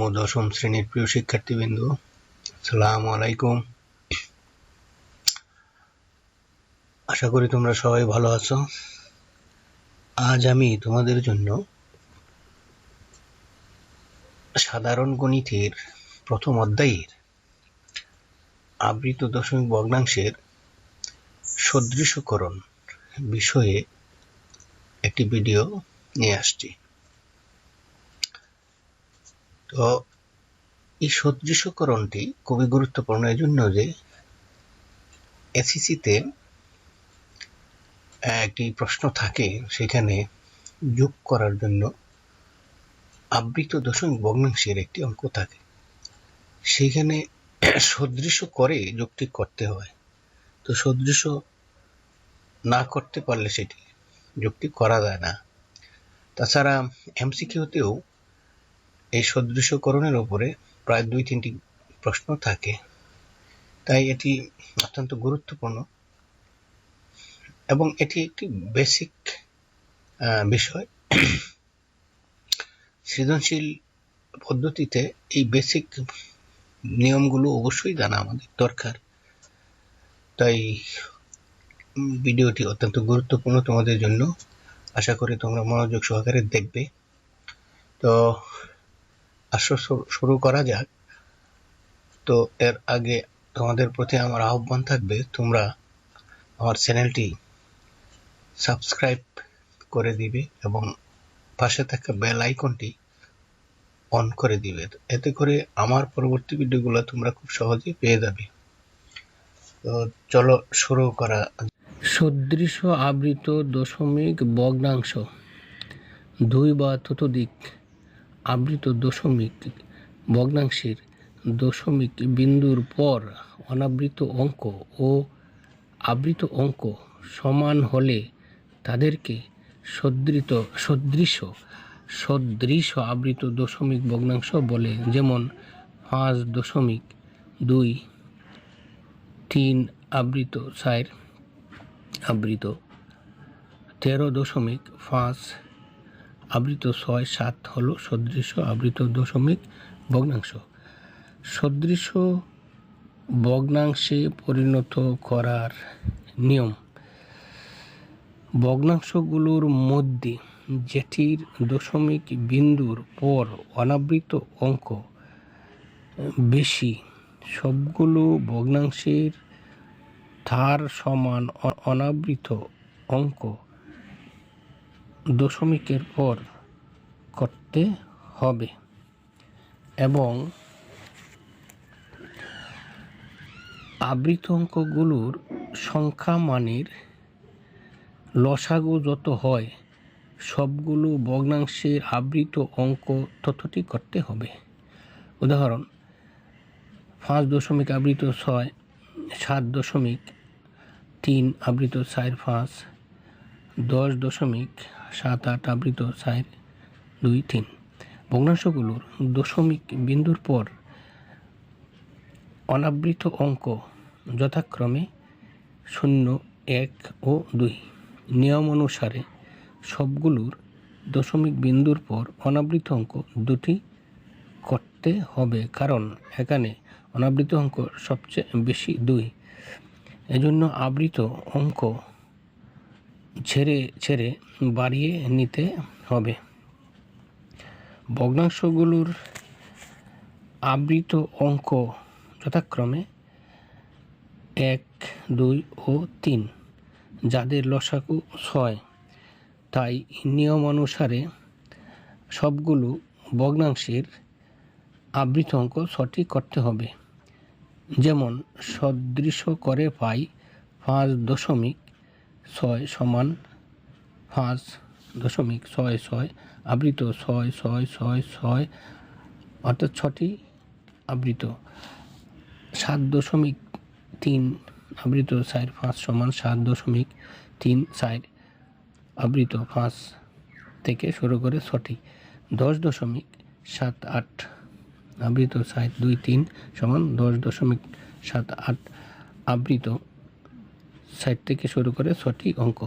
ও দশম শ্রেণীর প্রিয় শিক্ষার্থীবৃন্দ, আসসালামু আলাইকুম। আশা করি তোমরা সবাই ভালো আছো। আজ আমি তোমাদের জন্য সাধারণ গণিতের প্রথম অধ্যায়ের আবৃত দশমিক ভগ্নাংশের সদৃশকরণ বিষয়ে একটি ভিডিও নিয়ে আসছি। তো এই সদৃশকরণটি খুবই গুরুত্বপূর্ণ এজন্য যে এসএসসিতে একটি প্রশ্ন থাকে, সেখানে যোগ করার জন্য আবৃত দশমিক ভগ্নাংশের একটি অঙ্ক থাকে, সেখানে সদৃশ করে যুক্তি করতে হয়। তো সদৃশ না করতে পারলে সেটি যুক্তি করা যায় না। তাছাড়া এমসিকিউতেও এই সদৃশকরণের উপরে প্রায় 2-3টি প্রশ্ন থাকে, তাই এটি অত্যন্ত গুরুত্বপূর্ণ এবং এটি একটি বেসিক বিষয়। সৃজনশীল পদ্ধতিতে এই বেসিক নিয়মগুলো অবশ্যই জানা আমাদের দরকার। তাই ভিডিওটি অত্যন্ত গুরুত্বপূর্ণ তোমাদের জন্য। আশা করি তোমরা মনোযোগ সহকারে দেখবে। তো আসো শুরু করা যাক। তো এর আগে তোমাদের প্রতি আমার আহ্বান থাকবে, তোমরা আমার চ্যানেলটি সাবস্ক্রাইব করে দিবে এবং পাশে থাকা বেল আইকনটি অন করে দিবে। এতে করে আমার পরবর্তী ভিডিওগুলো তোমরা খুব সহজেই পেয়ে যাবে। তো চলো শুরু করা। সদৃশ আবৃত দশমিক ভগ্নাংশ 2 বা ততোধিক আবৃত দশমিক ভগ্নাংশের দশমিক বিন্দুর পর অনাবৃত অঙ্ক ও আবৃত অঙ্ক সমান হলে তাদেরকে সদৃশ আবৃত দশমিক ভগ্নাংশ বলে। যেমন 5.2-3 আবৃত 4 আবৃত 13.5 আবৃত 6-7 হলো সদৃশ আবৃত দশমিক ভগ্নাংশ। সদৃশ ভগ্নাংশে পরিণত করার নিয়ম: ভগ্নাংশগুলোর মধ্যে যেটির দশমিক বিন্দুর পর অনাবৃত অঙ্ক বেশি সবগুলো ভগ্নাংশের তার সমান অনাবৃত অঙ্ক দশমিকের পর করতে হবে এবং আবৃত অঙ্কগুলোর সংখ্যা মানের লসাগু যত হয় সবগুলো ভগ্নাংশের আবৃত অঙ্ক ততটি করতে হবে। উদাহরণ: 5 আবৃত 6, 7.3 আবৃত 4-5, 10.78 আবৃত 4-2-3। ভগ্নাংশগুলোর দশমিক বিন্দুর পর অনাবৃত অঙ্ক যথাক্রমে 0, 1 ও 2। নিয়ম অনুসারে সবগুলোর দশমিক বিন্দুর পর অনাবৃত অঙ্ক 2টি করতে হবে, কারণ এখানে অনাবৃত অঙ্ক সবচেয়ে বেশি 2। এজন্য আবৃত অঙ্ক ছেড়ে বাড়িয়ে নিতে হবে। ভগ্নাংশগুলোর আবৃত অঙ্ক যথাক্রমে 1, 2 ও 3, যাদের লসাগু 6। তাই নিয়ম অনুসারে সবগুলো ভগ্নাংশের আবৃত অঙ্ক 6টি করতে হবে। যেমন সদৃশ করে পাই 5.6 সমান 5.66 আবৃত 6 অর্থাৎ 6টি আবৃত। 7.3 আবৃত 4-5 সমান 7.34 আবৃত 5 থেকে শুরু করে 6টি। 10.78 আবৃত 4-2-3 সমান 10.78 আবৃত 4 থেকে শুরু করে 6টি অঙ্ক।